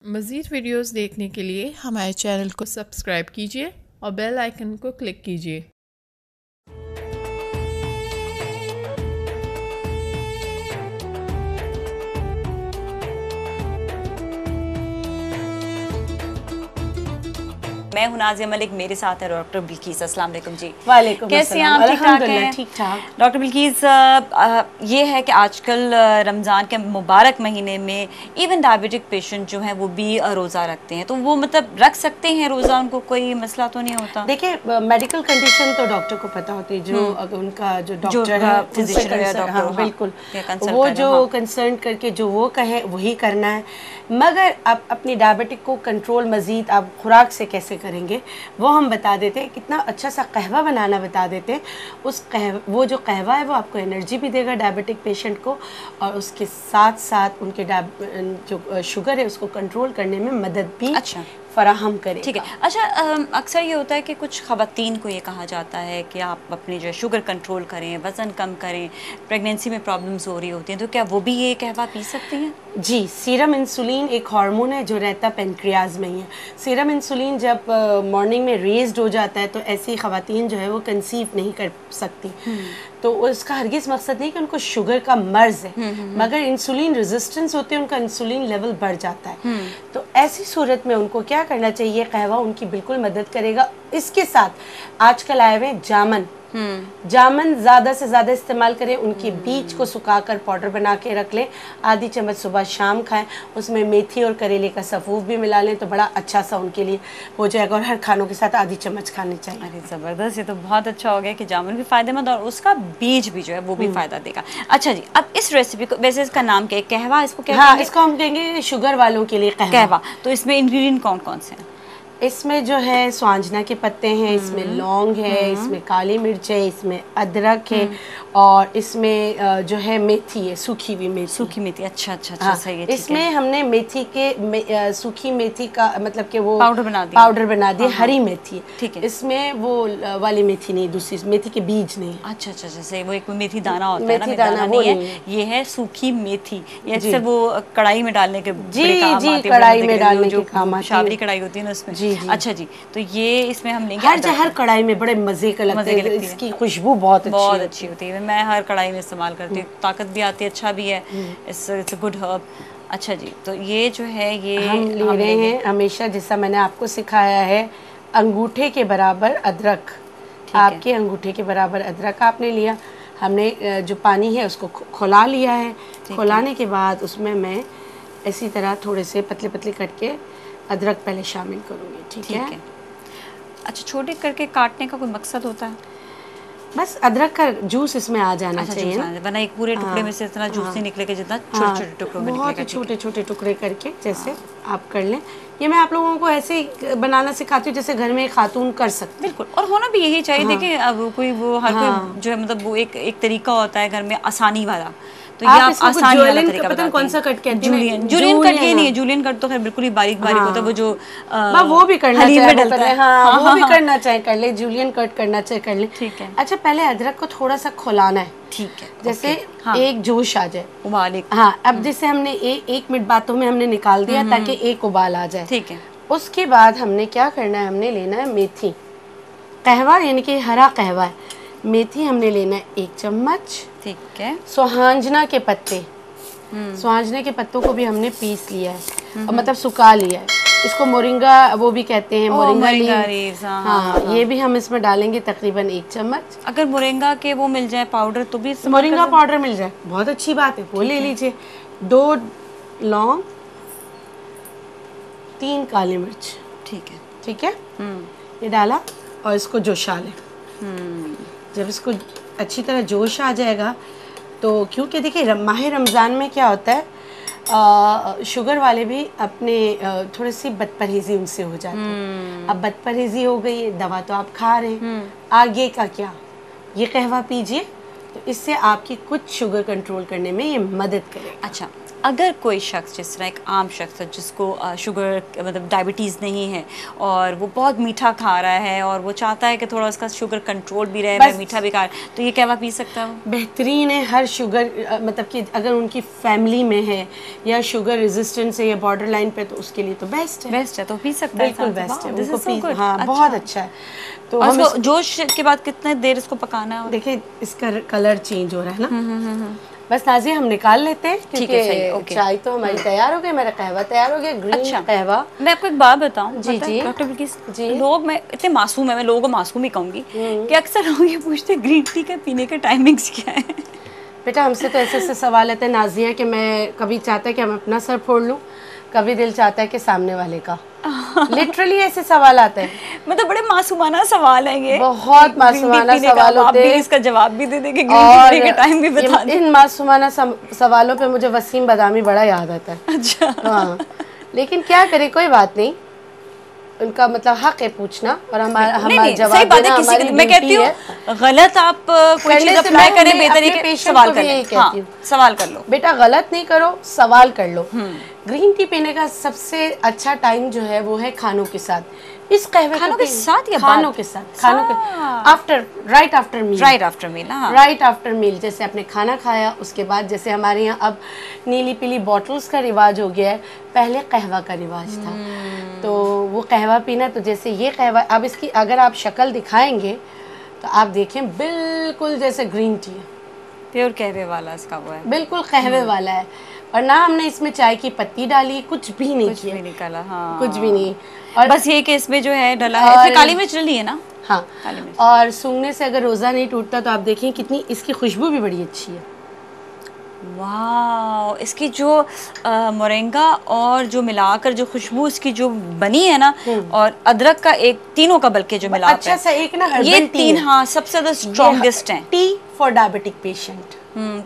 मज़ीद वीडियोस देखने के लिए हमारे चैनल को सब्सक्राइब कीजिए और बेल आइकन को क्लिक कीजिए। मैं हूं नाज़िया मलिक, मेरे साथ है डॉक्टर बिल्किस। अस्सलाम वालेकुम जी। वालेकुम कैसे हैं अस्सलाम। आप? ठीक ठाक हैं? अल्हम्दुलिल्लाह ठीक ठाक। डॉक्टर बिल्किस, ये है कि आजकल रमज़ान के मुबारक महीने में इवन डायबिटिक पेशेंट जो हैं वो भी रोज़ा रखते हैं, तो वो मतलब रख सकते हैं रोज़ा, उनको कोई मसला तो नहीं होता? देखिए, मेडिकल कंडीशन तो डॉक्टर को पता होती है, जो अगर उनका जो डॉक्टर है फिजिशियन या डॉक्टर, हाँ बिल्कुल, वो जो कंसर्न करके जो वो कहे वही करना है। मगर आप अपनी डायबिटिक को कंट्रोल मज़ीद आप खुराक से कैसे करेंगे वो हम बता देते हैं। कितना अच्छा सा कहवा बनाना बता देते हैं। वो जो कहवा है वो आपको एनर्जी भी देगा डायबिटिक पेशेंट को, और उसके साथ साथ उनके जो शुगर है उसको कंट्रोल करने में मदद भी फराहम करें। ठीक है। अच्छा, अक्सर ये होता है कि कुछ ख़वातीन को ये कहा जाता है कि आप अपनी जो शुगर कंट्रोल करें, वज़न कम करें, प्रेगनेंसी में प्रॉब्लम्स हो रही होती हैं, तो क्या वो भी ये कहवा पी सकती हैं? जी, सीरम इंसुलिन एक हार्मोन है जो रहता पेनक्रियाज में ही है। सीरम इंसुलिन जब मॉर्निंग में रेज्ड हो जाता है तो ऐसी ख़वातीन जो है वो कंसीव नहीं कर सकती। तो उसका हरगिज़ मकसद नहीं कि उनको शुगर का मर्ज है, मगर इंसुलिन रेजिस्टेंस होते हैं, उनका इंसुलिन लेवल बढ़ जाता है। तो ऐसी सूरत में उनको क्या करना चाहिए, कहवा उनकी बिल्कुल मदद करेगा। इसके साथ आजकल आए हुए जामन, जामन ज़्यादा से ज़्यादा इस्तेमाल करें। उनके बीज को सुखाकर पाउडर बना के रख लें, आधी चम्मच सुबह शाम खाएं। उसमें मेथी और करेले का सफ़ूफ भी मिला लें तो बड़ा अच्छा सा उनके लिए हो जाएगा, और हर खानों के साथ आधी चम्मच खानी चाहिए। अरे ज़बरदस्त, ये तो बहुत अच्छा हो गया कि जामुन भी फ़ायदेमंद और उसका बीज भी जो है वो भी फ़ायदा देगा। अच्छा जी, अब इस रेसिपी को, वैसे इसका नाम क्या है? कहवा इसको क्या हाँ, इसको हम कहेंगे शुगर वालों के लिए कहवा। तो इसमें इंग्रेडिएंट कौन कौन से हैं? इसमें जो है स्वांजना के पत्ते हैं, इसमें लौंग है, इसमें काली मिर्च है, इसमें अदरक है, और इसमें जो है मेथी है, सूखी हुई मेथी। सूखी मेथी, अच्छा अच्छा अच्छा, हाँ, सही है। इसमें हमने मेथी के सूखी मेथी का मतलब कि वो पाउडर बना दिया। हरी मेथी है, ठीक है। इसमें वो वाली मेथी नहीं, दूसरी मेथी के बीज नहीं। अच्छा अच्छा अच्छा, सही। वो एक मेथी दाना होता है ना, मेथी दाना नहीं है, ये है सूखी मेथी। ये अक्सर वो कढ़ाई में डालने के कढ़ाई में डालने के काम आती है, शावरी कढ़ाई होती है ना उसमें। अच्छा जी, तो ये इसमें हम लेंगे। हर कढ़ाई में बड़े मजे का लगता है, इसकी खुशबू बहुत अच्छी होती है। मैं हर कढ़ाई में इस्तेमाल करती हूँ, ताकत भी आती है, अच्छा भी है, इट्स अ गुड हर्ब। अच्छा जी, तो ये जो है ये हम ले रहे हैं हमेशा, जैसा मैंने आपको सिखाया है, अंगूठे के बराबर अदरक। आपके अंगूठे के बराबर अदरक आपने लिया। हमने जो पानी है उसको खौला लिया है। खौलाने के बाद उसमें मैं इसी तरह थोड़े से पतले पतले कट के अदरक पहले शामिल करूँगी। ठीक है। अच्छा, छोटे करके काटने का कोई मकसद होता है? बस अदरक का जूस इसमें आ जाना चाहिए, वरना एक पूरे टुकड़े में से इतना जूस नहीं निकलेगा जितना छोटे छोटे टुकड़ों में निकलेगा। छोटे छोटे टुकड़े करके जैसे आप कर लें। ये मैं आप लोगों को ऐसे ही बनाना सिखाती हूँ जैसे घर में खातून कर सकते। बिल्कुल, और होना भी यही चाहिए। देखिए, अब कोई वो हर कोई जो है, मतलब वो एक तरीका होता है घर में आसानी वाला, तो ये आप आसानी वाला तरीका बताते हैं। कौन सा कट कहते हैं? जूलियन कट ये नहीं है, जूलियन कट तो खैर बिल्कुल ही बारीक बारीक होता है, वो जो वो भी करना चाहिए, वो भी करना चाहिए, कर ले। जूलियन कट करना चाहिए, कर ले। ठीक है। अच्छा, पहले अदरक को थोड़ा सा खौलाना है। ठीक है, जैसे एक जोश आ जाए, उबाल। हाँ, अब जैसे हमने एक मिनट बातों में हमने निकाल दिया ताकि एक उबाल आ जाए। ठीक है। उसके बाद हमने क्या करना है, हमने लेना है मेथी, कहवा यानी कि हरा कहवा है। मेथी हमने लेना है 1 चम्मच। ठीक है। सुहांजना के पत्ते, सुहांजना के पत्तों को भी हमने पीस लिया है, और मतलब सुखा लिया है। इसको मोरिंगा वो भी कहते हैं, मोरिंगा लीव्स। हाँ, ये भी हम इसमें डालेंगे तकरीबन 1 चम्मच। अगर मोरिंगा के वो मिल जाए पाउडर तो भी, मोरिंगा पाउडर मिल जाए बहुत अच्छी बात है, वो ले लीजिए। 2 लौंग, 3 काली मिर्च। ठीक है। ठीक है, ये डाला और इसको जोशा लें। जब इसको अच्छी तरह जोश आ जाएगा तो, क्योंकि देखिए माह रमज़ान में क्या होता है, शुगर वाले भी अपने थोड़ी सी बदपरहेज़ी उनसे हो जाती है। अब बदपरहेज़ी हो गई, दवा तो आप खा रहे हैं, आगे का क्या, ये कहवा पीजिए तो इससे आपकी कुछ शुगर कंट्रोल करने में ये मदद करेगा। अच्छा, अगर कोई शख्स जिस तरह एक आम शख्स है जिसको शुगर मतलब डायबिटीज़ नहीं है और वो बहुत मीठा खा रहा है और वो चाहता है कि थोड़ा उसका शुगर कंट्रोल भी रहे, मैं मीठा भी खा रहा, तो ये कहवा पी सकता है? बेहतरीन है। हर शुगर मतलब कि अगर उनकी फैमिली में है या शुगर रेजिस्टेंस है या बॉर्डर लाइन पे, तो उसके लिए तो बेस्ट है, तो पी सकता है, बिल्कुल बेस्ट है उनको पी। हाँ, बहुत अच्छा है। तो हम जोश के बाद कितने देर इसको पकाना है? देखिए इसका कलर चेंज हो रहा है ना, बस नाज़िया हम निकाल लेते हैं क्योंकि चाय तो हमारी तैयार हो गई, मेरा कहवा तैयार हो गया, ग्रीन कहवा। मैं आपको एक बात बताऊं, जी जी डॉक्टर बिल्किस, लोग, मैं इतने मासूम है, मैं लोगों को मासूम ही कहूँगी कि अक्सर लोग ये पूछते हैं ग्रीन टी के पीने के टाइमिंग्स क्या है। बेटा हमसे तो ऐसे सवाल आते हैं नाज़िया कि मैं कभी चाहता है कि हम अपना सर फोड़ लूँ, कभी दिल चाहता है कि सामने वाले का। लिटरली ऐसे सवाल आते हैं, मतलब बड़े मासूमाना सवाल है ये, बहुत मासूमाना सवाल होते हैं। इसका जवाब भी दे देंगे, ग्रीन टी के टाइम भी बता दें। इन मासूमाना सवालों पे मुझे वसीम बदामी बड़ा याद आता है। अच्छा, हाँ, लेकिन क्या करे, कोई बात नहीं, उनका मतलब हक है पूछना और हमारा जवाब देना हमारी मैं कहती हूँ गलत आप कोई चीज अप्लाई करें, बेहतर है कि सवाल कर लो। हाँ, सवाल कर लो बेटा, गलत नहीं करो, सवाल कर लो। ग्रीन टी पीने का सबसे अच्छा टाइम जो है वो है खानों के साथ। इस कहवे खानों के साथ या खानों के साथ, खानों के after, right after meal, right after meal, right after meal. जैसे आपने खाना खाया उसके बाद, जैसे हमारे यहाँ अब नीली पीली बॉटल्स का रिवाज हो गया है, पहले कहवा का रिवाज था, तो वो कहवा पीना, तो जैसे ये कहवा, अब इसकी अगर आप शक्ल दिखाएंगे तो आप देखें बिल्कुल जैसे ग्रीन टी है, प्योर कहवे वाला इसका वो है, बिल्कुल कहवे वाला है। और ना हमने इसमें चाय की पत्ती डाली, कुछ भी नहीं किया, भी निकाला, हाँ, कुछ भी नहीं। और बस ये कि इसमें जो है डला है, इसमें काली मिर्च डली है ना, हाँ, और सूंघने से अगर रोज़ा नहीं टूटता तो आप देखें कितनी इसकी खुशबू भी बड़ी अच्छी है। वाह, इसकी जो मोरिंगा और जो मिलाकर जो खुशबू इसकी जो बनी है ना, और अदरक का एक, तीनों का बल्कि जो मिला अच्छा सा एक ना, ये तीन, हाँ, सबसे ज्यादा स्ट्रॉन्गेस्ट हैं। T for diabetic patient,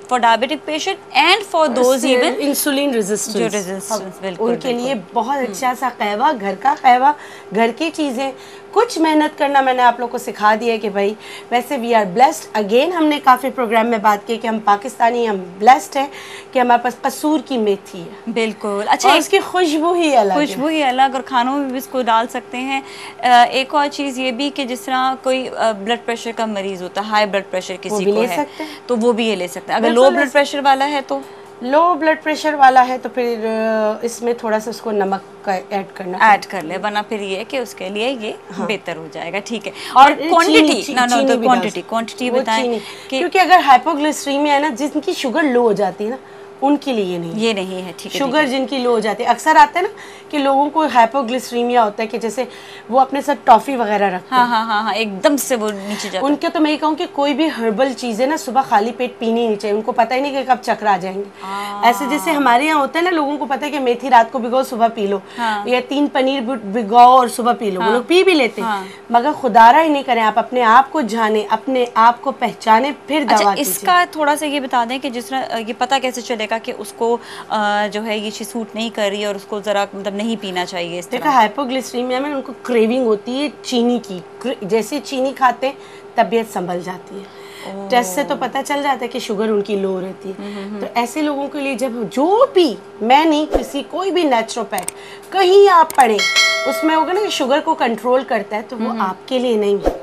for diabetic patient and for those even insulin resistance, बिल्कुल उनके लिए बहुत अच्छा सा कहवा, घर का कहवा, घर की चीज़ें, कुछ मेहनत करना मैंने आप लोग को सिखा दिया है कि भाई, वैसे वी आर ब्लेस्ड। अगेन हमने काफ़ी प्रोग्राम में बात की कि हम पाकिस्तानी, हम ब्लेस्ड हैं कि हमारे पास कसूर की मेथी है, बिल्कुल। अच्छा, इसकी खुशबू ही अलग, खुशबू ही अलग, और खानों में भी इसको डाल सकते हैं। एक और चीज़ ये भी कि जिस तरह कोई ब्लड प्रेशर का मरीज होता है, हाई ब्लड प्रेशर किसी को है, तो वो भी ये ले सकते हैं। अगर लो ब्लड प्रेशर वाला है, तो लो ब्लड प्रेशर वाला है तो फिर इसमें थोड़ा सा उसको नमक का ऐड कर ले, वरना फिर ये कि उसके लिए ये बेहतर हो जाएगा। ठीक है, और क्वांटिटी, क्वांटिटी बताएं, क्योंकि अगर हाइपोग्लिसरीमिया है ना, जिनकी शुगर लो हो जाती है ना, उनके लिए ये नहीं है। ठीक है, शुगर जिनकी लो हो जाती है, अक्सर आता है ना कि लोगों को हाइपोग्लिसरीमिया होता है कि जैसे वो अपने साथ टॉफी वगैरह रखते हैं, हाँ, एकदम से वो नीचे जाता है। उनके तो मैं ये कहूँ कि कोई भी हर्बल चीज़ें ना सुबह खाली पेट पीनी नहीं चाहिए, उनको पता ही नहीं कि कब चक्कर आ जाएंगे। ऐसे जैसे हमारे यहाँ होता है ना, लोगों को पता है कि मेथी रात को भिगो सुबह पी लो, या 3 पनीर भिगोओ और सुबह पी लो, वो लोग पी भी लेते हैं, मगर खुदारा ही नहीं करें। आप अपने आप को जाने, अपने आप को पहचाने, फिर दवा कीजिए। इसका थोड़ा सा ये बता दें कि जिस तरह ये पता कैसे चलेगा कि उसको जो है ये चीज़ सूट नहीं कर रही है और उसको ज़रा मतलब नहीं पीना चाहिए इस तरह? देखा, हाइपोग्लिसरीमिया में उनको क्रेविंग होती है चीनी की, जैसे चीनी खाते हैं तबीयत संभल जाती है। टेस्ट से तो पता चल जाता है कि शुगर उनकी लो रहती है। तो ऐसे लोगों के लिए जब जो भी, मैं नहीं, किसी कोई भी नेचुरोपैथ कहीं आप पढ़े उसमें होगा ना कि शुगर को कंट्रोल करता है, तो वो आपके लिए नहीं है,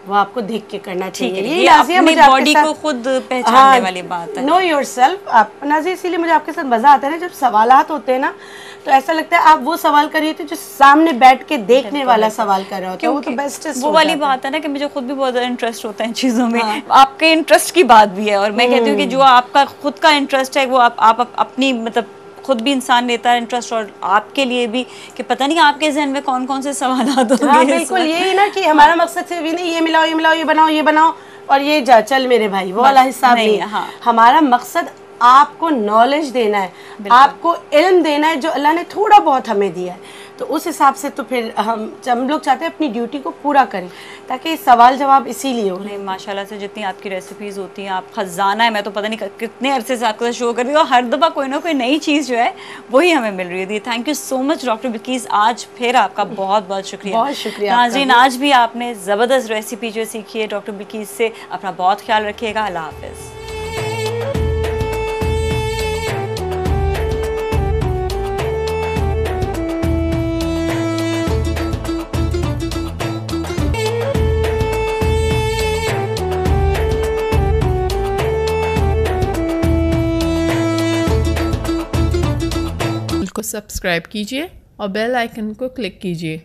वो आपको देख के करना चाहिए। ये अपनी बॉडी को खुद पहचानने वाली बात है। नो योरसेल्फ आप नाज़िया, इसीलिए मुझे आपके साथ मजा आता है ना, जब सवालात होते हैं ना, तो ऐसा लगता है आप वो सवाल करिए तो जो सामने बैठ के देखने वाला सवाल कर रहा होता है, वो तो बेस्ट है। वो वाली बात है ना कि मुझे खुद भी बहुत इंटरेस्ट होता है इन चीज़ों में। आपके इंटरेस्ट की बात भी है, और मैं कहती हूँ कि जो आपका खुद का इंटरेस्ट है वो आप अपनी मतलब खुद भी इंसान लेता है इंटरेस्ट, और आपके लिए भी कि पता नहीं आपके जहन में कौन कौन से सवाल होंगे। हाँ, बिल्कुल यही ना कि हमारा मकसद सिर्फ ये नहीं ये मिलाओ ये मिलाओ, ये बनाओ और ये जा चल मेरे भाई, वो वाला हिसाब नहीं। हाँ। हमारा मकसद आपको नॉलेज देना है, आपको इल्म देना है जो अल्लाह ने थोड़ा बहुत हमें दिया है। तो उस हिसाब से तो फिर हम लोग चाहते हैं अपनी ड्यूटी को पूरा करें, ताकि सवाल जवाब इसीलिए हो। नहीं, माशाल्लाह से जितनी आपकी रेसिपीज़ होती हैं, आप खजाना है। मैं तो पता नहीं कितने अरसे से आपके साथ शो कर रही हूँ, हर दफ़ा कोई ना कोई नई चीज़ जो है वही हमें मिल रही थी। Thank you so much doctor Bilkis, आज फिर आपका बहुत बहुत शुक्रिया। बहुत शुक्रिया नाज़रीन, आज भी आपने ज़बरदस्त रेसिपी जो सीखी है डॉक्टर बिल्किस से। अपना बहुत ख्याल रखिएगा। अल्लाह हाफ़िज़। को सब्सक्राइब कीजिए और बेल आइकन को क्लिक कीजिए।